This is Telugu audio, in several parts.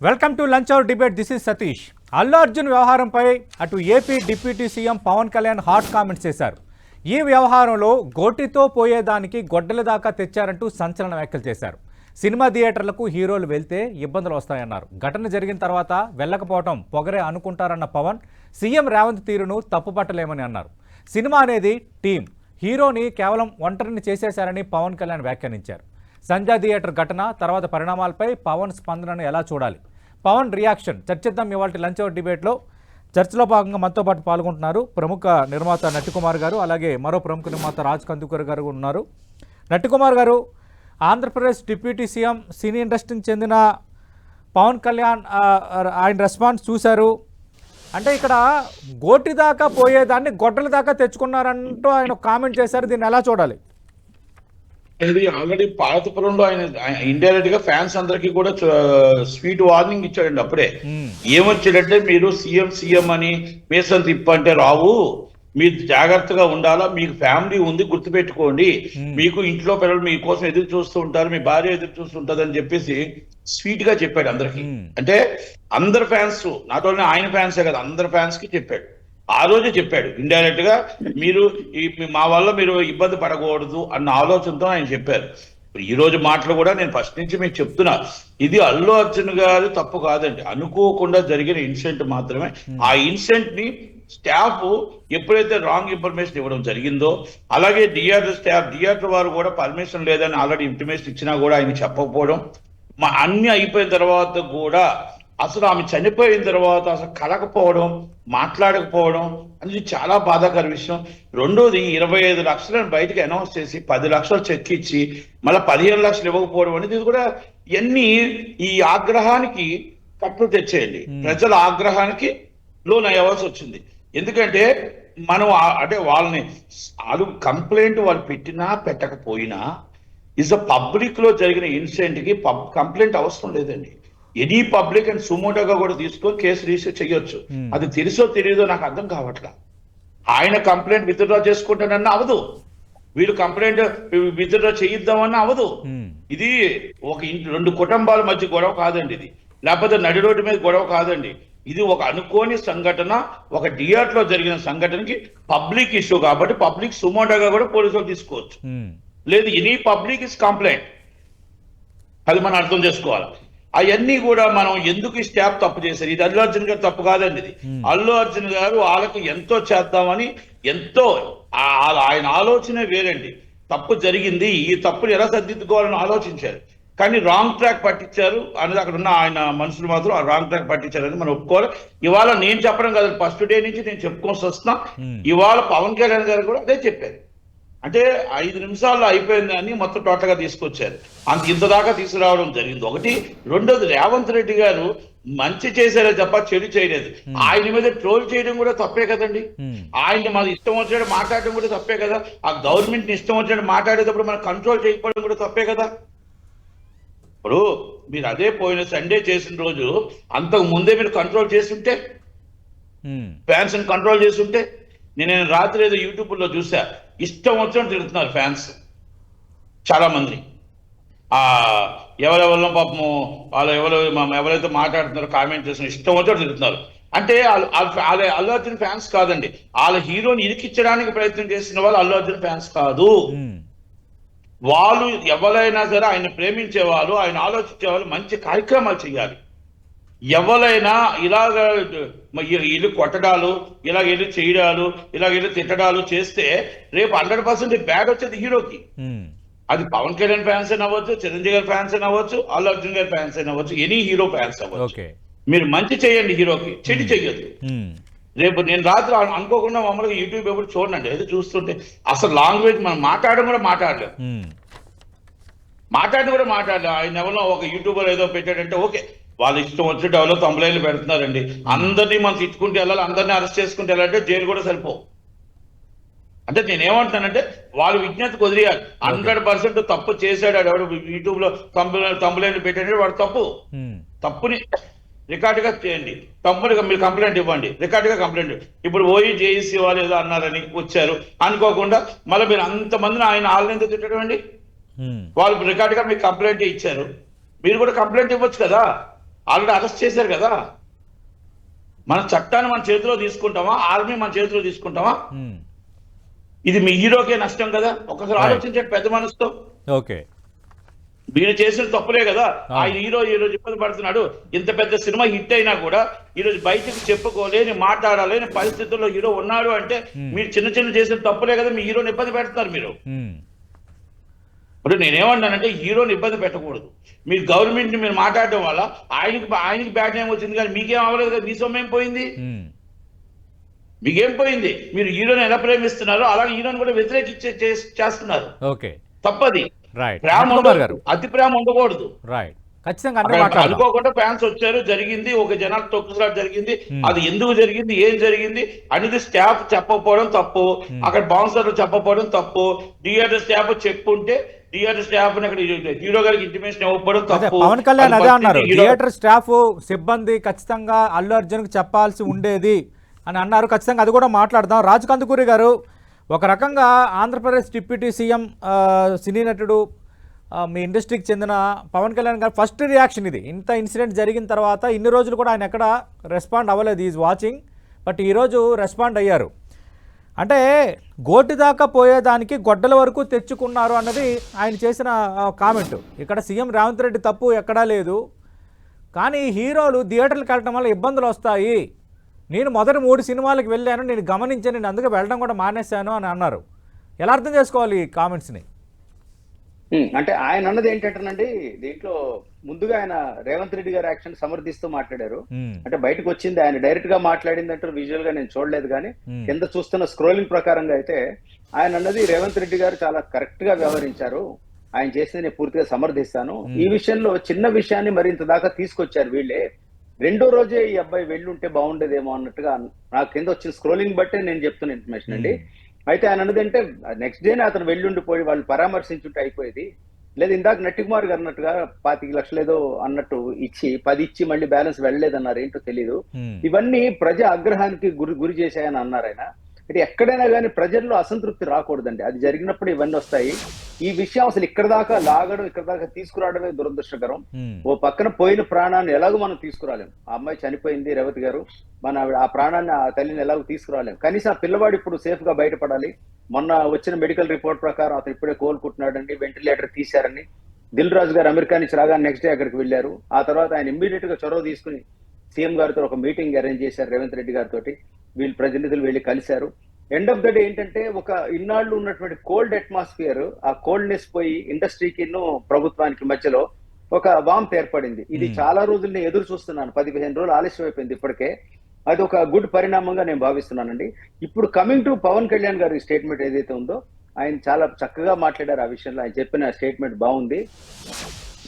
Welcome to lunch hour debate. This is Satish. Allu Arjun వ్యవహారంపై అటు AP deputy CM Pawan Kalyan hot comments చేశారు. ఈ వ్యవహారంలో గోటితో పోయేదానికి గొడ్డల దాకా తెచ్చారంటూ సంచలన వ్యాఖ్యలు చేశారు. సినిమా థియేటర్లకు హీరోలు వెళ్తే ఇబ్బందులు వస్తాయన్నారు. ఘటన జరిగిన తర్వాత వెళ్ళకపోవటం పొగరే అనుకుంటారన్న పవన్ సీఎం రేవంత్ తీరును తప్పుపట్టలేమని అన్నారు. సినిమా అనేది టీం, హీరోని కేవలం ఒంటరిని చేసేశారని పవన్ కళ్యాణ్ వ్యాఖ్యానించారు. సంజయ్ థియేటర్ ఘటన తర్వాత పరిణామాలపై పవన్ స్పందనను ఎలా చూడాలి, పవన్ రియాక్షన్ చర్చిద్దాం ఇవాళ లంచ్ అవర్ డిబేట్లో. చర్చలో భాగంగా మనతో పాటు పాల్గొంటున్నారు ప్రముఖ నిర్మాత నట్టికుమార్ గారు, అలాగే మరో ప్రముఖ నిర్మాత రాజ్ కందుకూర్ గారు ఉన్నారు. నట్టికుమార్ గారు, ఆంధ్రప్రదేశ్ డిప్యూటీ సీఎం, సినీ ఇండస్ట్రీకి చెందిన పవన్ కళ్యాణ్ ఆయన రెస్పాన్స్ చూశారు. అంటే ఇక్కడ గోటి దాకా పోయేదాన్ని గొడ్డల దాకా తెచ్చుకున్నారంటూ ఆయన కామెంట్ చేశారు. దీన్ని ఎలా చూడాలి? ఇది ఆల్రెడీ పాతపురంలో ఆయన ఇండైరెక్ట్ గా ఫ్యాన్స్ అందరికి కూడా స్వీట్ వార్నింగ్ ఇచ్చాడండి. అప్పుడే ఏమొచ్చాడంటే, మీరు సీఎం అని మీసం తిప్పంటే రావు, మీరు జాగ్రత్తగా ఉండాలా, మీకు ఫ్యామిలీ ఉంది గుర్తుపెట్టుకోండి, మీకు ఇంట్లో పిల్లలు మీకోసం ఎదురు చూస్తూ ఉంటారు, మీ భార్య ఎదురు చూస్తుంటది అని చెప్పేసి స్వీట్ గా చెప్పాడు అందరికి. అంటే అందరు ఫ్యాన్స్, నాట్ ఓన్లీ ఆయన ఫ్యాన్సే కదా, అందరు ఫ్యాన్స్ కి చెప్పాడు. ఆ రోజే చెప్పాడు ఇండైరెక్ట్ గా, మీరు మా వల్ల మీరు ఇబ్బంది పడకూడదు అన్న ఆలోచనతో ఆయన చెప్పారు. ఈ రోజు మాటలు కూడా నేను ఫస్ట్ నుంచి మీకు చెప్తున్నా, ఇది అల్లు అర్జున్ గారు తప్పు కాదండి, అనుకోకుండా జరిగిన ఇన్సిడెంట్ మాత్రమే. ఆ ఇన్సిడెంట్ ని స్టాఫ్ ఎప్పుడైతే రాంగ్ ఇన్ఫర్మేషన్ ఇవ్వడం జరిగిందో, అలాగే థియేటర్ వారు కూడా పర్మిషన్ లేదని ఆల్రెడీ ఇంటిమేషన్ ఇచ్చినా కూడా ఆయన చెప్పకపోవడం, అన్ని అయిపోయిన తర్వాత కూడా అసలు ఆమె చనిపోయిన తర్వాత అసలు కలకపోవడం, మాట్లాడకపోవడం అనేది చాలా బాధాకర విషయం. రెండోది, 25 లక్షలను బయటకు అనౌన్స్ చేసి 10 లక్షలు చెక్ ఇచ్చి మళ్ళీ 15 లక్షలు ఇవ్వకపోవడం అనేది కూడా ఇవన్నీ ఈ ఆగ్రహానికి కట్లు తెచ్చేయండి. ప్రజల ఆగ్రహానికి లోనయ్యవలసి వచ్చింది. ఎందుకంటే మనం అంటే వాళ్ళని కంప్లైంట్ వాళ్ళు పెట్టినా పెట్టకపోయినా ఇస్ పబ్లిక్ లో జరిగిన ఇన్సిడెంట్ కి కంప్లైంట్ అవసరం లేదండి. ఎనీ పబ్లిక్ అండ్ సుమోటోగా కూడా తీసుకొని కేసు రిజిస్టర్ చేయొచ్చు. అది తెలుసో తెలియదో నాకు అర్థం కావట్లా. ఆయన కంప్లైంట్ విత్డ్రా చేసుకుంటానన్నా అవదు, వీళ్ళు కంప్లైంట్ విత్డ్రా చేయిద్దామన్నా అవదు. ఇది ఒక రెండు కుటుంబాల మధ్య గొడవ కాదండి, ఇది లేకపోతే నడి రోడ్డు మీద గొడవ కాదండి. ఇది ఒక అనుకోని సంఘటన, ఒక థియేటర్ లో జరిగిన సంఘటనకి పబ్లిక్ ఇష్యూ కాబట్టి పబ్లిక్ సుమోటోగా కూడా పోలీసులు తీసుకోవచ్చు. లేదు, ఎనీ పబ్లిక్ ఇస్ కంప్లైంట్, అది మనం అర్థం చేసుకోవాలి. అవన్నీ కూడా మనం ఎందుకు ఈ స్టాఫ్ తప్పు చేశారు, ఇది అల్లు అర్జున్ గారు తప్పు కాదండి. ఇది అల్లు అర్జున్ గారు వాళ్ళకి ఎంతో చేద్దామని ఎంతో ఆయన ఆలోచన వేరండి. తప్పు జరిగింది, ఈ తప్పుని ఎలా సర్దిద్దుకోవాలని ఆలోచించారు, కానీ రాంగ్ ట్రాక్ పట్టించారు అనేది అక్కడ ఉన్న ఆయన మనుషులు మాత్రం ఆ రాంగ్ ట్రాక్ పట్టించారని మనం ఒప్పుకోవాలి. ఇవాళ నేను చెప్పడం కాదు, ఫస్ట్ డే నుంచి నేను చెప్పుకోవాల్సి వస్తున్నా. ఇవాళ పవన్ కళ్యాణ్ గారు కూడా అదే చెప్పారు. అంటే 5 నిమిషాల్లో అయిపోయింది అని మొత్తం టోటల్ గా తీసుకొచ్చారు. ఇంత దాకా తీసుకురావడం జరిగింది ఒకటి. రెండోది, రేవంత్ రెడ్డి గారు మంచి చేశారే తప్ప చెడు చేయలేదు. ఆయన మీద ట్రోల్ చేయడం కూడా తప్పే కదండి. ఆయన మన ఇష్టం వచ్చినట్టు మాట్లాడడం కూడా తప్పే కదా. ఆ గవర్నమెంట్ ని ఇష్టం వచ్చినట్టు మాట్లాడేటప్పుడు మనం కంట్రోల్ చేయకపోవడం కూడా తప్పే కదా. ఇప్పుడు మీరు అదే పోయిన సండే చేసిన రోజు అంతకు ముందే మీరు కంట్రోల్ చేస్తుంటే, ఫ్యాన్స్ ని కంట్రోల్ చేస్తుంటే, నేను రాత్రి ఏదో యూట్యూబ్ లో చూసా, ఇష్టం వచ్చినట్టు తిడుతున్నారు ఫ్యాన్స్ చాలా మంది. ఎవరెవరిలో పాపము వాళ్ళు ఎవరైతే మాట్లాడుతున్నారో కామెంట్ చేసిన ఇష్టం వచ్చినట్టు తిడుతున్నారు. అంటే అల్లు అర్జున్ ఫ్యాన్స్ కాదండి, వాళ్ళ హీరోని ఇరికిచ్చడానికి ప్రయత్నం చేసిన వాళ్ళు అల్లు అర్జున్ ఫ్యాన్స్ కాదు. వాళ్ళు ఎవరైనా సరే ఆయన ప్రేమించే వాళ్ళు, ఆయన ఆలోచించే వాళ్ళు మంచి కార్యక్రమాలు చేయాలి. ఎవరైనా ఇలాగ ఇల్లు కొట్టడాలు, ఇలాగ ఇల్లు చేయడాలు, ఇలాగ ఇల్లు తిట్టడాలు చేస్తే రేపు 100% బ్యాడ్ వచ్చేది హీరోకి. అది పవన్ కళ్యాణ్ ఫ్యాన్స్ అయినా అవ్వచ్చు, చిరంజీవి గారి ఫ్యాన్స్ అయినా అవ్వచ్చు, అల్లు అర్జున్ గారి ఫ్యాన్స్ అయినా అవ్వచ్చు, ఎనీ హీరో ఫ్యాన్స్ అవ్వచ్చు. మీరు మంచి చేయండి హీరోకి, చెడు చెయ్యొద్దు. రేపు నేను రాత్రి అనుకోకుండా మామూలుగా యూట్యూబ్ ఎప్పుడు చూడండి, ఏదో చూస్తుంటే అసలు లాంగ్వేజ్ మనం మాట్లాడడం కూడా మాట్లాడలేదు. ఆయన ఎవరో ఒక యూట్యూబర్ ఏదో పెట్టాడంటే ఓకే, వాళ్ళు ఇష్టం వచ్చి ఎవరో తమ్ములైన్లు పెడుతున్నారండి. అందరినీ మనం తిట్టుకుంటూ వెళ్ళాలి, అందరినీ అరెస్ట్ చేసుకుంటూ వెళ్ళాలంటే జైలు కూడా సరిపోవు. నేనేమంటున్నానంటే వాళ్ళు విజ్ఞతకు వదిలేయాలి. 100% తప్పు చేశాడు ఎవడు యూట్యూబ్ లో తమ్ములైన్లు పెట్టాడు, వాడు తప్పుని రికార్డుగా చేయండి, తమ్ముడిగా మీరు కంప్లైంట్ ఇవ్వండి, రికార్డుగా కంప్లైంట్. ఇప్పుడు జేఈసీ వాళ్ళు ఏదో అన్నారని వచ్చారు అనుకోకుండా మళ్ళీ మీరు అంతమందిని ఆయన ఆల్రెందుకు తిట్టడం అండి. వాళ్ళు రికార్డుగా మీకు కంప్లైంట్ ఇచ్చారు, మీరు కూడా కంప్లైంట్ ఇవ్వచ్చు కదా. ఆల్రెడీ అరెస్ట్ చేశారు కదా. మన చట్టాన్ని మన చేతిలో తీసుకుంటామా, ఆర్మీ మన చేతిలో తీసుకుంటామా? ఇది మీ హీరోకే నష్టం కదా. ఒకసారి ఆలోచించండి పెద్ద మనసుతో. ఓకే, వీళ్ళు చేసిన తప్పులే కదా. ఆ హీరో ఈ రోజు ఇబ్బంది పడుతున్నాడు. ఇంత పెద్ద సినిమా హిట్ అయినా కూడా ఈ రోజు బయటకు చెప్పుకోలేని, మాట్లాడాలేని పరిస్థితుల్లో హీరో ఉన్నాడు అంటే మీరు చిన్న చిన్న చేసిన తప్పులే కదా మీ హీరోని ఇబ్బంది పెడుతున్నారు మీరు. ఇప్పుడు నేనేమన్నానంటే హీరోని ఇబ్బంది పెట్టకూడదు. మీరు గవర్నమెంట్ ని మీరు మాట్లాడటం వల్ల ఆయనకి బ్యాడ్ నేమ్ వచ్చింది, కానీ మీకేం అవ్వలేదు కదా. మీ సొమ్మేం పోయింది? మీకేం పోయింది? మీరు హీరోని ఎలా ప్రేమిస్తున్నారో అలాగే హీరోని కూడా వ్యతిరేకించే చేస్తున్నారు. ఓకే, తప్పది. రైట్, ప్రేమ ఉండదు, అతి ప్రేమ ఉండకూడదు. రైట్, ఖచ్చితంగా అనుకోకుండా ఫ్యాన్స్ వచ్చారు, జరిగింది, ఒక జనాలు తొక్కుసలాట జరిగింది. అది ఎందుకు జరిగింది, ఏం జరిగింది అనేది స్టాఫ్ చెప్పకపోవడం తప్పు, అక్కడ బౌన్సర్లు చెప్పకపోవడం తప్పు, థియేటర్ స్టాఫ్ చెప్పుంటే థియేటర్ స్టాఫ్ అక్కడ హీరో గారికి ఇంటిమేషన్ ఇవ్వకపోవడం తప్పు. పవన్ కళ్యాణ్ అదే అన్నారు, థియేటర్ స్టాఫ్ సిబ్బంది ఖచ్చితంగా అల్లు అర్జున్ కి చెప్పాల్సి ఉండేది అని అన్నారు. ఖచ్చితంగా అది కూడా మాట్లాడదాం. రాజ్ కందుకూరి గారు, ఒక రకంగా ఆంధ్రప్రదేశ్ డిప్యూటీ సీఎం సినీ నటుడు మీ ఇండస్ట్రీకి చెందిన పవన్ కళ్యాణ్ గారు ఫస్ట్ రియాక్షన్ ఇది. ఇంత ఇన్సిడెంట్ జరిగిన తర్వాత ఇన్ని రోజులు కూడా ఆయన ఎక్కడ రెస్పాండ్ అవ్వలేదు, ఈజ్ వాచింగ్. బట్ ఈరోజు రెస్పాండ్ అయ్యారు. అంటే గోటి దాకా పోయేదానికి గొడ్డల వరకు తెచ్చుకున్నారు అన్నది ఆయన చేసిన కామెంట్. ఇక్కడ సీఎం రేవంత్ రెడ్డి తప్పు ఎక్కడా లేదు, కానీ హీరోలు థియేటర్లకు వెళ్ళడం వల్ల ఇబ్బందులు వస్తాయి. నేను మొదటి 3 సినిమాలకు వెళ్ళాను, నేను గమనించాను, నేను అందుకే వెళ్ళడం కూడా మానేశాను అని అన్నారు. ఎలా అర్థం చేసుకోవాలి ఈ కామెంట్స్ని? అంటే ఆయన అన్నది ఏంటంటేనండి, దీంట్లో ముందుగా ఆయన రేవంత్ రెడ్డి గారి యాక్షన్ సమర్థిస్తూ మాట్లాడారు. అంటే బయటకు వచ్చింది ఆయన డైరెక్ట్ గా మాట్లాడిందంటే విజువల్ గా నేను చూడలేదు, కానీ కింద చూస్తున్న స్క్రోలింగ్ ప్రకారంగా అయితే ఆయన అన్నది రేవంత్ రెడ్డి గారు చాలా కరెక్ట్ గా వ్యవహరించారు, ఆయన చేసింది నేను పూర్తిగా సమర్థిస్తాను. ఈ విషయంలో చిన్న విషయాన్ని మరింత దాకా తీసుకొచ్చారు వీళ్ళే. రెండో రోజే ఈ అబ్బాయి వెళ్ళుంటే బాగుండేదేమో అన్నట్టుగా నాకు కింద వచ్చిన స్క్రోలింగ్ బట్టే నేను చెప్తున్న ఇన్ఫర్మేషన్ అండి. అయితే ఆయన అన్నదంటే నెక్స్ట్ డేనే అతను వెళ్ళుండిపోయి వాళ్ళు పరామర్శించుంటే అయిపోయేది. లేదు ఇందాక నట్టికుమార్ గారు అన్నట్టుగా 25 లక్షలు ఏదో అన్నట్టు ఇచ్చి 10 ఇచ్చి మళ్ళీ బ్యాలెన్స్ వెళ్ళలేదన్నారు, ఏంటో తెలియదు. ఇవన్నీ ప్రజా ఆగ్రహానికి గురి చేశాయని అన్నారు ఆయన. అంటే ఎక్కడైనా కానీ ప్రజల్లో అసంతృప్తి రాకూడదండి, అది జరిగినప్పుడు ఇవన్నీ వస్తాయి. ఈ విషయం అసలు ఇక్కడ దాకా లాగడం, ఇక్కడ దాకా తీసుకురావడమే దురదృష్టకరం. ఓ పక్కన పోయిన ప్రాణాన్ని ఎలాగో మనం తీసుకురాలేం. ఆ అమ్మాయి చనిపోయింది రేవతి గారు, మన ఆ ప్రాణాన్ని ఆ తల్లిని ఎలాగో తీసుకురాలేం. కనీసం ఆ పిల్లవాడు ఇప్పుడు సేఫ్ గా బయటపడాలి. మొన్న వచ్చిన మెడికల్ రిపోర్ట్ ప్రకారం అతను ఇప్పుడే కోలుకుంటున్నాడండి, వెంటిలేటర్ తీశారని. దిల్ రాజు గారు అమెరికా నుంచి రాగా నెక్స్ట్ డే అక్కడికి వెళ్ళారు. ఆ తర్వాత ఆయన ఇమ్మీడియట్ గా చొరవ తీసుకుని సీఎం గారితో ఒక మీటింగ్ అరేంజ్ చేశారు రేవంత్ రెడ్డి గారితో. వీళ్ళు ప్రతినిధులు వెళ్ళి కలిశారు. ఎండ్ ఆఫ్ ద డే ఏంటంటే ఒక ఇన్నాళ్ళు ఉన్నటువంటి కోల్డ్ అట్మాస్ఫియర్, ఆ కోల్డ్నెస్ పోయి ఇండస్ట్రీకి ప్రభుత్వానికి మధ్యలో ఒక వామ్త్ ఏర్పడింది. ఇది చాలా రోజులు నేను ఎదురు చూస్తున్నాను, 10-15 రోజులు ఆలస్యం అయిపోయింది ఇప్పటికే. అది ఒక గుడ్ పరిణామంగా నేను భావిస్తున్నానండి. ఇప్పుడు కమింగ్ టు పవన్ కళ్యాణ్ గారి స్టేట్మెంట్ ఏదైతే ఉందో, ఆయన చాలా చక్కగా మాట్లాడారు ఆ విషయంలో. ఆయన చెప్పిన స్టేట్మెంట్ బాగుంది.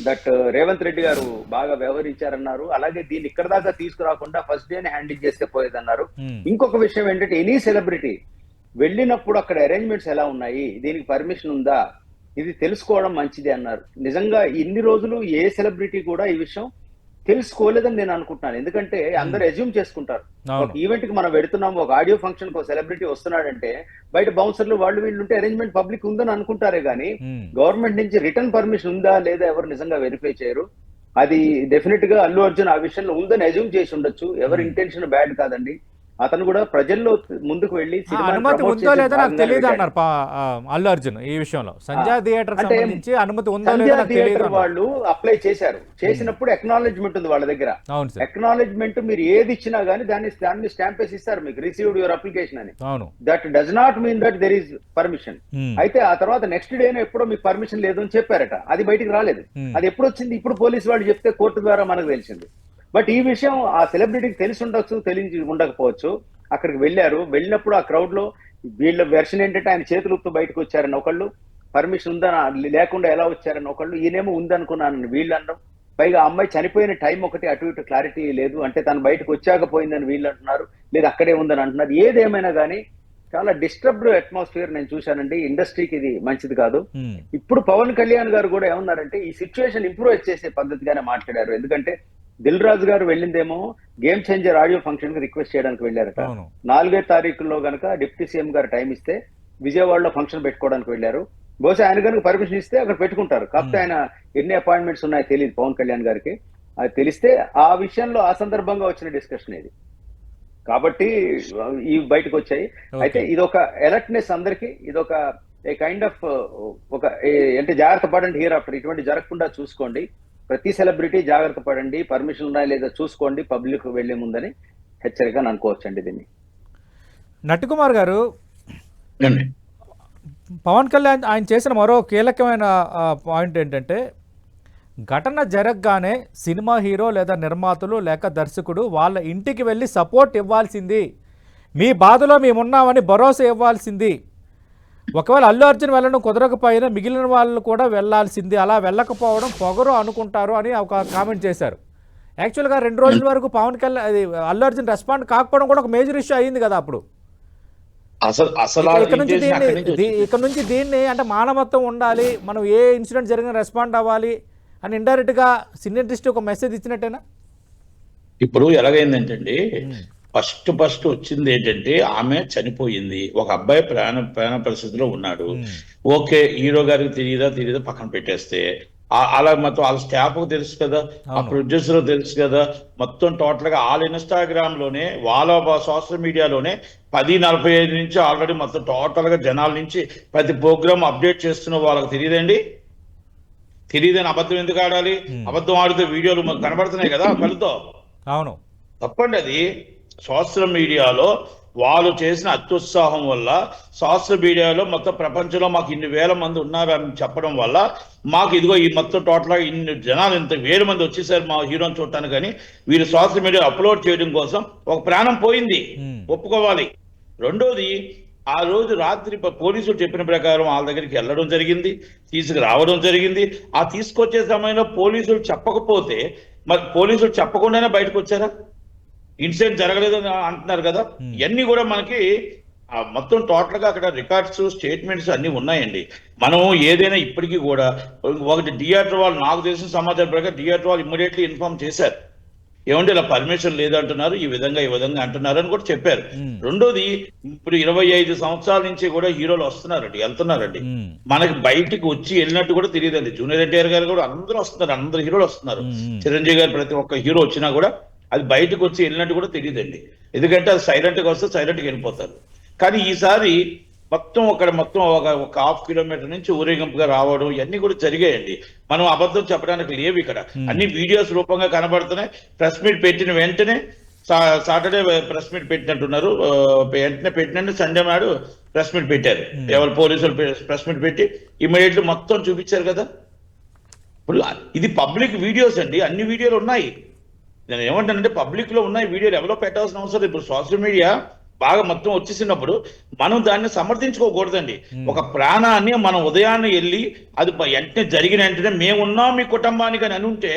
దట్ రేవంత్ రెడ్డి గారు బాగా వ్యవహరించారన్నారు. అలాగే దీన్ని ఇక్కడ దాకా తీసుకురాకుండా ఫస్ట్ డేనే హ్యాండిల్ చేస్తే పోయేదన్నారు. ఇంకొక విషయం ఏంటంటే ఎనీ సెలబ్రిటీ వెళ్ళినప్పుడు అక్కడ అరేంజ్మెంట్స్ ఎలా ఉన్నాయి, దీనికి పర్మిషన్ ఉందా, ఇది తెలుసుకోవడం మంచిది అన్నారు. నిజంగా ఇన్ని రోజులు ఏ సెలబ్రిటీ కూడా ఈ విషయం తెలుసుకోలేదని నేను అనుకుంటున్నాను. ఎందుకంటే అందరు అజ్యూమ్ చేసుకుంటారు. ఒక ఈవెంట్ కి మనం వెడుతున్నాము, ఒక ఆడియో ఫంక్షన్ కు సెలబ్రిటీ వస్తున్నాడంటే బయట బౌన్సర్లు వాళ్ళు వీళ్ళు ఉంటే అరేంజ్మెంట్ పబ్లిక్ ఉందని అనుకుంటారే గానీ గవర్నమెంట్ నుంచి రిటర్న్ పర్మిషన్ ఉందా లేదా ఎవరు నిజంగా వెరిఫై చేయరు. అది డెఫినెట్ గా అల్లు అర్జున్ ఆ విషయంలో ఉందని అజ్యూమ్ చేసి ఉండొచ్చు. ఎవరి ఇంటెన్షన్ బ్యాడ్ కాదండి. అతను కూడా ప్రజల్లో ముందుకు వెళ్ళి అనుమతి ఉందో లేదో నాకు తెలియదు అన్నారు అల్లు అర్జున్ ఈ విషయంలో. సంజయ్ థియేటర్ సంబంధించి అనుమతి ఉందో లేదో నాకు తెలియదు. వాళ్ళు అప్లై చేశారు, చేసినప్పుడు అక్నాలెడ్జ్మెంట్ ఉంది వాళ్ళ దగ్గర. అక్నాలెడ్జ్మెంట్ మీరు ఏది ఇచ్చినా గానీ దాన్ని స్టాంప్ వేసి ఇస్తారు మీకు, రిసీవ్డ్ యువర్ అప్లికేషన్ అని. That does not mean that there is permission. అయితే ఆ తర్వాత నెక్స్ట్ డేనే ఎప్పుడో మీకు పర్మిషన్ లేదు అని చెప్పారట, అది బయటికి రాలేదు. అది ఎప్పుడు వచ్చింది, ఇప్పుడు పోలీసు వాళ్ళు చెప్తే కోర్టు ద్వారా మనకు తెలిసింది. బట్ ఈ విషయం ఆ సెలబ్రిటీకి తెలిసి ఉండొచ్చు, తెలిసి ఉండకపోవచ్చు. అక్కడికి వెళ్ళారు, వెళ్ళినప్పుడు ఆ క్రౌడ్ లో వీళ్ళ వెర్షన్ ఏంటంటే ఆయన చేతులు ఉప్పు బయటకు వచ్చారని ఒకళ్ళు, పర్మిషన్ ఉందని లేకుండా ఎలా వచ్చారని ఒకళ్ళు, ఈయనేమో ఉందనుకున్నానని వీళ్ళు అనడం. పైగా అమ్మాయి చనిపోయిన టైం ఒకటి అటు ఇటు క్లారిటీ లేదు, అంటే తను బయటకు వచ్చాక పోయిందని వీళ్ళు అంటున్నారు, లేదు అక్కడే ఉందని అంటున్నారు. ఏదేమైనా కానీ చాలా డిస్టర్బ్డ్ అట్మాస్ఫియర్ నేను చూశానండి. ఇండస్ట్రీకి ఇది మంచిది కాదు. ఇప్పుడు పవన్ కళ్యాణ్ గారు కూడా ఏమన్నారంటే ఈ సిచ్యువేషన్ ఇంప్రూవ్ చేసే పద్ధతిగానే మాట్లాడారు. ఎందుకంటే దిల్ రాజు గారు వెళ్ళిందేమో గేమ్ చేంజర్ ఆడియో ఫంక్షన్ కి రిక్వెస్ట్ చేయడానికి వెళ్ళారట. 4వ తారీఖులో గనక డిప్యూటీ సీఎం గారు టైం ఇస్తే విజయవాడలో ఫంక్షన్ పెట్టుకోవడానికి వెళ్ళారు. బహుశా ఆయన కనుక పర్మిషన్ ఇస్తే అక్కడ పెట్టుకుంటారు. కాకపోతే ఆయన ఎన్ని అపాయింట్మెంట్స్ ఉన్నాయో తెలియదు పవన్ కళ్యాణ్ గారికి. అది తెలిస్తే ఆ విషయంలో ఆ సందర్భంగా వచ్చిన డిస్కషన్ ఇది కాబట్టి ఇవి బయటకు వచ్చాయి. అయితే ఇదొక అలర్ట్నెస్ అందరికి, ఇదొక ఏ కైండ్ ఆఫ్ ఒక అంటే జాగ్రత్త పడండి హియర్ ఆఫ్టర్, ఇటువంటి జరగకుండా చూసుకోండి, ప్రతి సెలబ్రిటీ జాగ్రత్త పడండి, పర్మిషన్ ఉన్నాయా లేదా చూసుకోండి పబ్లిక్ వెళ్లే ముందని హెచ్చరిక అనుకోవచ్చండి దీన్ని. నట్టికుమార్ గారు, పవన్ కళ్యాణ్ ఆయన చేసిన మరో కీలకమైన పాయింట్ ఏంటంటే, ఘటన జరగగానే సినిమా హీరో లేదా నిర్మాతలు లేక దర్శకుడు వాళ్ళ ఇంటికి వెళ్ళి సపోర్ట్ ఇవ్వాల్సింది, మీ బాధలో మేమున్నామని భరోసా ఇవ్వాల్సింది, ఒకవేళ అల్లు అర్జున్ వెళ్ళడం కుదరకపోయినా మిగిలిన వాళ్ళు కూడా వెళ్ళాల్సింది, అలా వెళ్ళకపోవడం పొగరు అనుకుంటారు అని ఒక కామెంట్ చేశారు. యాక్చువల్గా 2 రోజుల వరకు పవన్ కళ్యాణ్ అది అల్లు అర్జున్ రెస్పాండ్ కాకపోవడం కూడా ఒక మేజర్ ఇష్యూ అయ్యింది కదా అప్పుడు. ఇక్కడ నుంచి దీన్ని అంటే మానవత్వం ఉండాలి, మనం ఏ ఇన్సిడెంట్ జరిగినా రెస్పాండ్ అవ్వాలి అని ఇండైరెక్ట్ గా సినీ ఇండస్ట్రీ ఒక మెసేజ్ ఇచ్చినట్టేనా? ఇప్పుడు ఎలాగైందంటే ఫస్ట్ వచ్చింది ఏంటంటే ఆమె చనిపోయింది, ఒక అబ్బాయి ప్రాణ పరిస్థితిలో ఉన్నాడు. ఓకే, హీరో గారికి తెలియదా పక్కన పెట్టేస్తే, అలా మొత్తం వాళ్ళ స్టాఫ్ తెలుసు కదా, ఆ ప్రొడ్యూసర్ తెలుసు కదా, మొత్తం టోటల్ గా వాళ్ళ ఇన్స్టాగ్రామ్ లోనే వాళ్ళ సోషల్ మీడియాలోనే 10:45 నుంచి ఆల్రెడీ మొత్తం టోటల్ గా జనాల నుంచి ప్రతి ప్రోగ్రామ్ అప్డేట్ చేస్తున్న వాళ్ళకి తెలియదండి. తెలియదని అబద్ధం ఎందుకు ఆడాలి? అబద్ధం ఆడితే వీడియోలు కనబడుతున్నాయి కదా కళ్ళతో. అవును, తప్పండి అది. సోషల్ మీడియాలో వాళ్ళు చేసిన అత్యుత్సాహం వల్ల, సోషల్ మీడియాలో మొత్తం ప్రపంచంలో మాకు ఇన్ని వేల మంది ఉన్నారని చెప్పడం వల్ల మాకు ఇదిగో ఈ మొత్తం టోటల్గా ఇన్ని జనాలు ఇంత వేల మంది వచ్చేసారు మా హీరోని చూడటానికి, కానీ వీళ్ళు సోషల్ మీడియా అప్లోడ్ చేయడం కోసం ఒక ప్రాణం పోయింది, ఒప్పుకోవాలి. రెండోది, ఆ రోజు రాత్రి పోలీసులు చెప్పిన ప్రకారం వాళ్ళ దగ్గరికి వెళ్ళడం జరిగింది, తీసుకురావడం జరిగింది. ఆ తీసుకొచ్చే సమయంలో పోలీసులు చెప్పకపోతే మరి పోలీసులు చెప్పకుండానే బయటకు వచ్చారా? ఇన్సిడెంట్ జరగలేదు అంటున్నారు కదా. ఇవన్నీ కూడా మనకి మొత్తం టోటల్ గా అక్కడ రికార్డ్స్ స్టేట్మెంట్స్ అన్ని ఉన్నాయండి. మనం ఏదైనా ఇప్పటికీ కూడా ఒకటి థియేటర్ వాళ్ళు, నాకు తెలిసిన సమాచారం ప్రకారం థియేటర్ వాళ్ళు ఇమ్మీడియట్లీ ఇన్ఫార్మ్ చేశారు, ఏమంటే ఇలా పర్మిషన్ లేదంటున్నారు, ఈ విధంగా అంటున్నారు అని కూడా చెప్పారు. రెండోది, ఇప్పుడు 25 సంవత్సరాల నుంచి కూడా హీరోలు వస్తున్నారండి, వెళ్తున్నారండి, మనకి బయటికి వచ్చి వెళ్ళినట్టు కూడా తెలియదండి. జూనియర్ ఎన్టీఆర్ గారు కూడా అందరూ వస్తున్నారు, అందరు హీరోలు వస్తున్నారు, చిరంజీవి గారు ప్రతి ఒక్క హీరో వచ్చినా కూడా అది బయటకు వచ్చి వెళ్ళినట్టు కూడా తెలియదండి. ఎందుకంటే అది సైలెంట్ గా వస్తే సైలెంట్ గా వెళ్ళిపోతారు. కానీ ఈసారి మొత్తం ఒక 1/2 కిలోమీటర్ నుంచి ఊరేగింపుగా రావడం ఇవన్నీ కూడా జరిగాయండి. మనం అబద్ధం చెప్పడానికి లేవు ఇక్కడ, అన్ని వీడియోస్ రూపంగా కనబడుతున్నాయి. ప్రెస్ మీట్ పెట్టిన వెంటనే సాటర్డే ప్రెస్ మీట్ పెట్టినట్టున్నారు, వెంటనే పెట్టినట్టు సండే నాడు ప్రెస్ మీట్ పెట్టారు. ఎవరు పోలీసులు ప్రెస్ మీట్ పెట్టి ఇమ్మీడియట్లీ మొత్తం చూపించారు కదా. ఇప్పుడు ఇది పబ్లిక్ వీడియోస్ అండి, అన్ని వీడియోలు ఉన్నాయి. నేను ఏమంటానంటే పబ్లిక్ లో ఉన్నాయి వీడియోలు, ఎవరో పెట్టాల్సిన అవసరం. ఇప్పుడు సోషల్ మీడియా బాగా మొత్తం వచ్చేసినప్పుడు మనం దాన్ని సమర్థించుకోకూడదండి. ఒక ప్రాణాన్ని మనం ఉదయాన్నే వెళ్ళి అది వెంటనే జరిగిన వెంటనే మేమున్నాం మీ కుటుంబానికి అని ఉంటే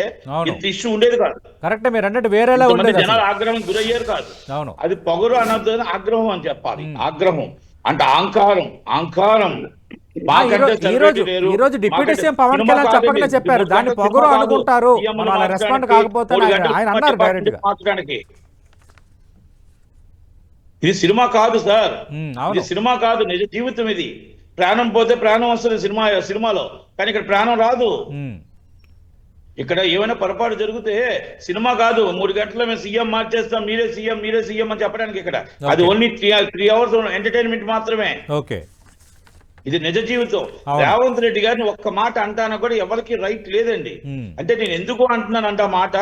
ఇంత ఇష్యూ ఉండేది కాదు. కరెక్ట్, మీరు అన్నట్టు వేరేలా జనాలు ఆగ్రహం గురయ్యారు కాదు. అది పొగరు అనద్దు, ఆగ్రహం అని చెప్పాలి. ఆగ్రహం అంటే అహంకారం. ఈ రోజు డిప్యూటీ సీఎం పవన్ కళ్యాణ్ చెప్పకుండా చెప్పారు, దాన్ని పొగరు అనుకుంటారు, రెస్పాండ్ కాకపోతే ఆయన అన్నారు డైరెక్ట్ గా. ఇది సినిమా కాదు సార్, ఇది సినిమా కాదు, నిజ జీవితం. ఇది ప్రాణం పోతే ప్రాణం వస్తుంది సినిమాలో, కానీ ఇక్కడ ప్రాణం రాదు. ఇక్కడ ఏమైనా పొరపాటు జరిగితే సినిమా కాదు, 3 గంటల్లో మేము సీఎం మార్చేస్తాం, మీరే సీఎం అని చెప్పడానికి ఇక్కడ అది ఓన్లీ 3 hours ఎంటర్టైన్మెంట్ మాత్రమే. ఓకే, ఇది నిజ జీవితం. రేవంత్ రెడ్డి గారిని ఒక్క మాట అంటాను కూడా ఎవరికి రైట్ లేదండి. అంటే నేను ఎందుకు అంటున్నానంట మాట,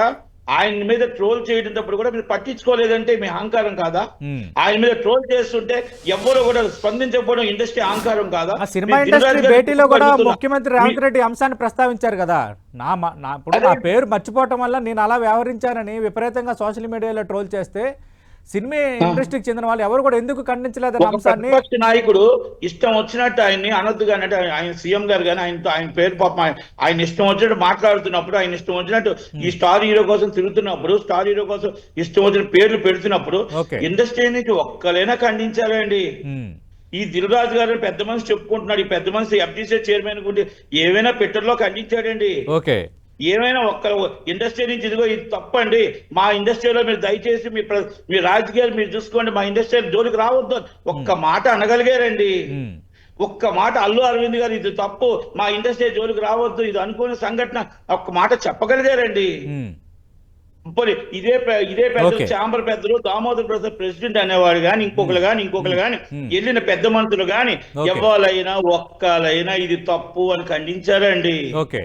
ఆయన మీద ట్రోల్ చేయటప్పుడు కూడా మీరు పట్టించుకోలేదంటే మీ అహంకారం కాదా? ఆయన మీద ట్రోల్ చేస్తుంటే ఎవరు కూడా స్పందించకపోవడం ఇండస్ట్రీ అహంకారం కాదా? సినిమా ఇండస్ట్రీ భేటీలో కూడా ముఖ్యమంత్రి రేవంత్ రెడ్డి అంశాన్ని ప్రస్తావించారు కదా, ఇప్పుడు నా పేరు మర్చిపోవటం వల్ల నేను అలా వ్యవహరించానని విపరీతంగా సోషల్ మీడియాలో ట్రోల్ చేస్తే సినిమా ఇండస్ట్రీకి చెందిన వాళ్ళు ఎవరు కూడా ఎందుకు ఖండించలేదని అంశాన్ని. ప్రతిపక్ష నాయకుడు ఇష్టం వచ్చినట్టు ఆయన్ని అనొద్దు కానీ, అంటే ఆయన సీఎం గారు కానీ ఆయన పేరు పాపం ఆయన ఇష్టం వచ్చినట్టు మాట్లాడుతున్నప్పుడు, ఆయన ఇష్టం వచ్చినట్టు ఈ స్టార్ హీరో కోసం తిరుగుతున్నప్పుడు, స్టార్ హీరో కోసం ఇష్టం వచ్చిన పేర్లు పెడుతున్నప్పుడు ఇండస్ట్రీ నుంచి ఒక్కలైనా ఖండించాలండి. ఈ దిల్రాజు గారు పెద్ద మనిషి చెప్పుకుంటున్నాడు, ఈ పెద్ద మనిషి FDC చైర్మన్ గురించి ఏమైనా పెట్టర్లో ఖండించాడండి? ఏమైనా ఒక్క ఇండస్ట్రీ నుంచి ఇదిగో ఇది తప్పండి, మా ఇండస్ట్రీలో మీరు దయచేసి మీ రాజకీయాలు మీరు చూసుకోండి, మా ఇండస్ట్రీ జోలికి రావద్దు ఒక్క మాట అనగలిగారండి. ఒక్క మాట అల్లు అరవింద్ గారు ఇది తప్పు, మా ఇండస్ట్రీ జోలికి రావద్దు, ఇది అనుకోని సంఘటన ఒక్క మాట చెప్పగలిగారండి. పోనీ ఇదే పెద్దలు Okay. చాంబర్ పెద్దలు దామోదర్ ప్రసాద్ ప్రెసిడెంట్ అనేవాడు కానీ ఇంకొకరు కానీ వెళ్ళిన పెద్ద మంత్రులు కానీ Okay. ఎవరైనా ఒక్కలైనా ఇది తప్పు అని ఖండించారండి. ఓకే.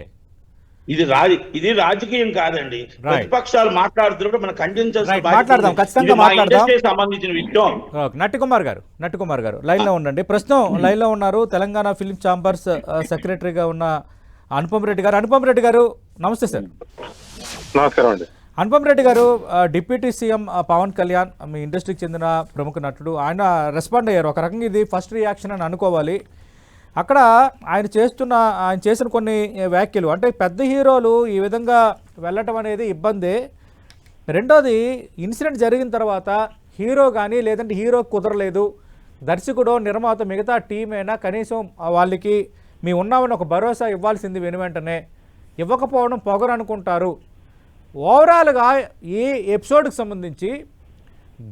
ఇది రాజకీయం కాదండి. ప్రతిపక్షాలు మాట్లాడుతున్నప్పుడు మనం ఖండించాల్సిన Right. మాట్లాడదాం, ఖచ్చితంగా మాట్లాడదాం. ఇండస్ట్రీకి సంబంధించిన విషయం. ఓకే. నట్టికుమార్ గారు లైన్లో ఉండండి. ప్రస్తుతం లైన్లో ఉన్నారు తెలంగాణ ఫిల్మ్ ఛాంబర్స్ సెక్రటరీగా ఉన్న అనుపమ్ రెడ్డి గారు నమస్తే సార్. నమస్కారం అండి. అనుపమ్ రెడ్డి గారు, డిప్యూటీ సీఎం పవన్ కళ్యాణ్ మీ ఇండస్ట్రీకి చెందిన ప్రముఖ నటుడు, ఆయన రెస్పాండ్ అయ్యారు. ఒక రకంగా ఇది ఫస్ట్ రియాక్షన్ అని అనుకోవాలి. అక్కడ ఆయన చేసిన కొన్ని వ్యాఖ్యలు, అంటే పెద్ద హీరోలు ఈ విధంగా వెళ్ళటం అనేది ఇబ్బందే. రెండోది, ఇన్సిడెంట్ జరిగిన తర్వాత హీరో కానీ లేదంటే హీరో కుదరలేదు, దర్శకుడు నిర్మాత మిగతా టీం అయినా కనీసం వాళ్ళకి మీ ఉన్నామని ఒక భరోసా ఇవ్వాల్సింది వెంటనే ఇవ్వకపోవడం పొగరు అనుకుంటారు. ఓవరాల్గా ఈ ఎపిసోడ్కి సంబంధించి